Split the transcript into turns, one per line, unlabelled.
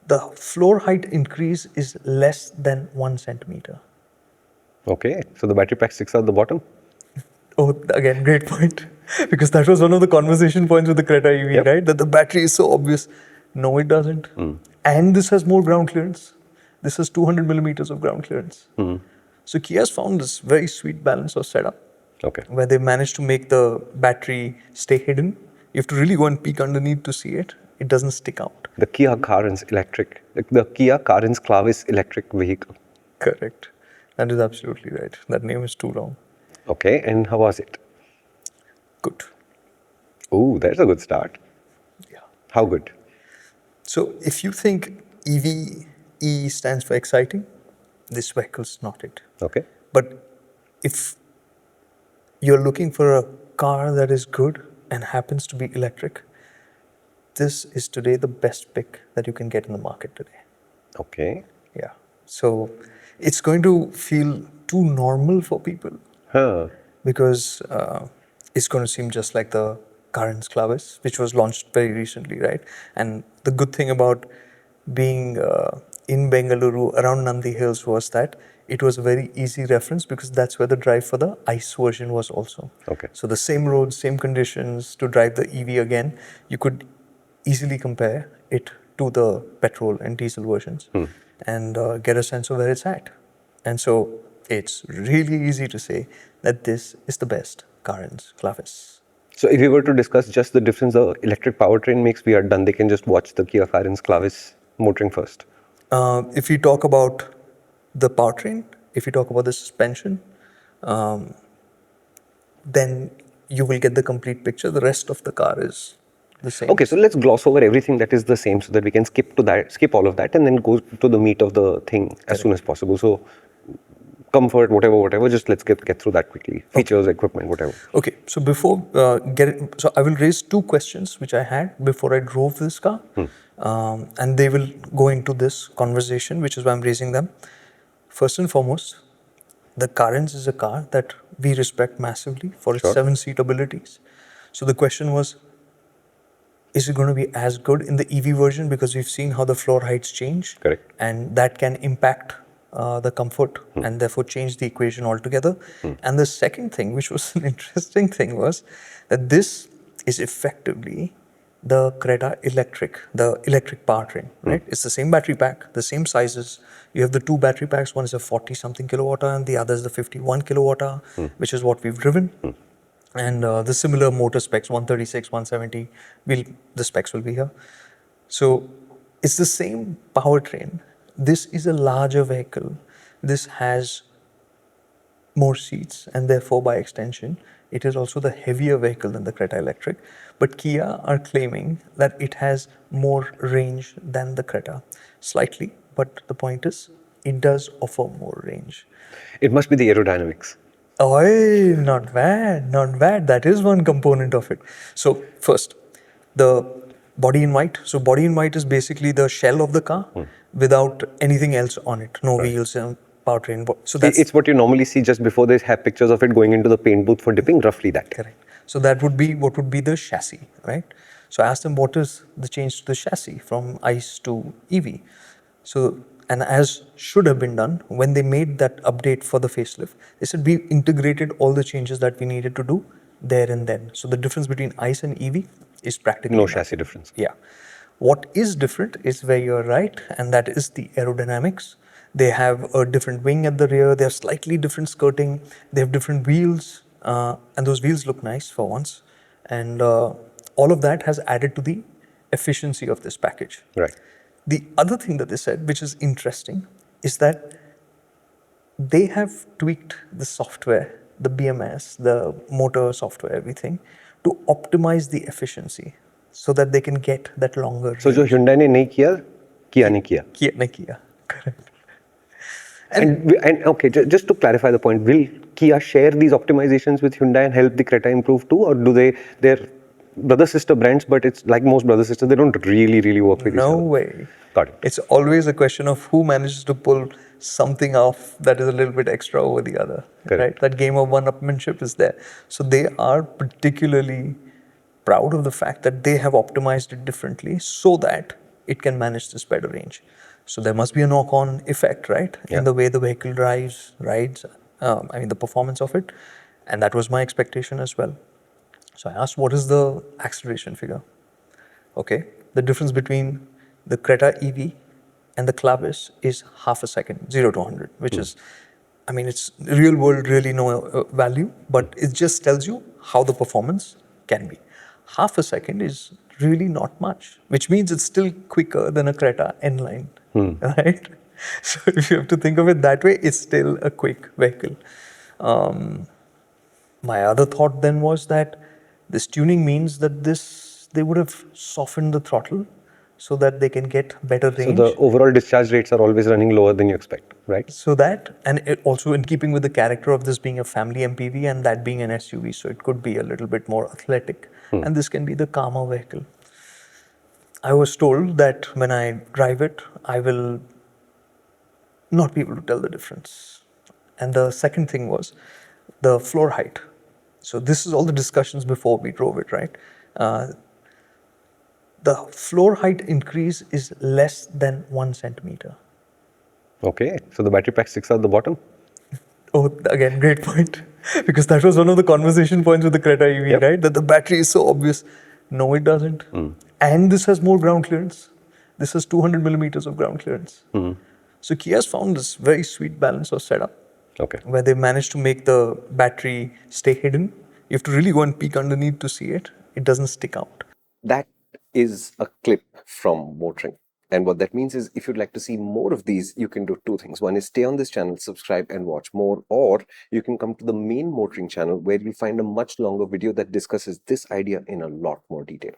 the floor height increase is less than 1 centimeter.
Okay, so the battery pack sticks out the bottom?
Oh, again, great point. Because that was one of the conversation points with the Creta EV,
Yep.
right? That the battery is so obvious. No, it doesn't. And this has more ground clearance. This has 200 millimeters of ground clearance. So Kia's found this very sweet balance of setup
Okay.
where they managed to make the battery stay hidden. You have to really go and peek underneath to see it. It doesn't stick out.
The Kia Carens Electric, the Kia Carens Clavis Electric vehicle.
Correct. That is absolutely right. That name is too long.
Okay, and how was it?
Good.
Oh, that's a good start.
Yeah.
How good?
So if you think EV, E stands for exciting, this vehicle's not it.
Okay.
But if you're looking for a car that is good and happens to be electric, this is today the best pick that you can get in the market today.
Okay.
Yeah. So it's going to feel too normal for people
Huh.
because it's going to seem just like the Carens Clavis, which was launched very recently, right? And the good thing about being in Bengaluru around Nandi Hills was that it was a very easy reference because that's where the drive for the ICE version was also.
Okay.
So the same roads, same conditions to drive the EV again, you could easily compare it to the petrol and diesel versions and get a sense of where it's at. And so it's really easy to say that this is the best Carens Clavis.
So if we were to discuss just the difference the electric powertrain makes, we are done. They can just watch the Kia Carens Clavis motoring first.
If we talk about the powertrain, if we talk about the suspension, then you will get the complete picture. The rest of the car is the same.
Okay, so let's gloss over everything that is the same so that we can skip all of that and then go to the meat of the thing as soon as possible. So comfort, whatever, just let's get through that quickly. Features, equipment, whatever.
Okay, so before so I will raise two questions which I had before I drove this car, and they will go into this conversation, which is why I'm raising them. First and foremost, the Carens is a car that we respect massively for its
Sure.
7-seat abilities. So the question was, is it going to be as good in the EV version? Because we've seen how the floor heights change.
Correct.
And that can impact the comfort and therefore change the equation altogether. And the second thing, which was an interesting thing, was that this is effectively the Creta Electric, the electric powertrain, right? It's the same battery pack, the same sizes. You have the two battery packs. One is a 40-something kilowatt hour and the other is the 51 kilowatt hour, which is what we've driven. And the similar motor specs, 136, 170, the specs will be here. So it's the same powertrain. This is a larger vehicle. This has more seats and therefore by extension, it is also the heavier vehicle than the Creta Electric. But Kia are claiming that it has more range than the Creta. Slightly, but the point is, it does offer more range.
It must be the aerodynamics.
Oh, not bad, not bad. That is one component of it. So first, the body in white. So body in white is basically the shell of the car without anything else on it. No wheels, powertrain. So that's
It's what you normally see just before they have pictures of it going into the paint booth for dipping, roughly that.
correct. So that would be what would be the chassis, right? So I asked them what is the change to the chassis from ICE to EV. So, and as should have been done when they made that update for the facelift, they said we integrated all the changes that we needed to do there and then. So the difference between ICE and EV is practically
No
nothing.
chassis difference.
Yeah. What is different is where you're right, and that is the aerodynamics. They have a different wing at the rear. They have slightly different skirting. They have different wheels, and those wheels look nice for once. And all of that has added to the efficiency of this package.
Right.
The other thing that they said, which is interesting, is that they have tweaked the software, the BMS, the motor software, everything, to optimize the efficiency so that they can get that longer
So, जो Hyundai ने नहीं किया, Kia ने किया.
Kia. Correct.
And okay, just to clarify the point, will Kia share these optimizations with Hyundai and help the Creta improve too, or do they're brother sister brands, but it's like most brother sisters, they don't really work with each other?
No way.
Got it.
It's always a question of who manages to pull something off that is a little bit extra over the other.
Correct.
Right? That game of one-upmanship is there. So they are particularly proud of the fact that they have optimized it differently so that it can manage this better range. So there must be a knock-on effect, right,
Yeah.
in the way the vehicle rides, the performance of it. And that was my expectation as well. So I asked, what is the acceleration figure? Okay, the difference between the Creta EV and the Clavis is half a second, 0 to 100, which is, it's real world, really no value, but it just tells you how the performance can be. Half a second is really not much, which means it's still quicker than a Creta N-Line, right? So if you have to think of it that way, it's still a quick vehicle. My other thought then was that this tuning means that they would have softened the throttle so that they can get better
So
range.
the overall discharge rates are always running lower than you expect, right?
So that, and it also in keeping with the character of this being a family MPV and that being an SUV, so it could be a little bit more athletic, and this can be the calmer vehicle. I was told that when I drive it, I will not be able to tell the difference. And the second thing was the floor height. So this is all the discussions before we drove it, right? The floor height increase is less than 1 centimeter.
Okay, so the battery pack sticks out the bottom.
Oh, again, great point. Because that was one of the conversation points with the Creta EV,
Yep.
right? That the battery is so obvious. No, it doesn't. And this has more ground clearance. This has 200 millimeters of ground clearance. So Kia's found this very sweet balance of setup.
Okay.
Where they managed to make the battery stay hidden. You have to really go and peek underneath to see it. It doesn't stick out.
That is a clip from MotorInc. And what that means is if you'd like to see more of these, you can do two things. One is stay on this channel, subscribe and watch more, or you can come to the main MotorInc channel where you'll find a much longer video that discusses this idea in a lot more detail.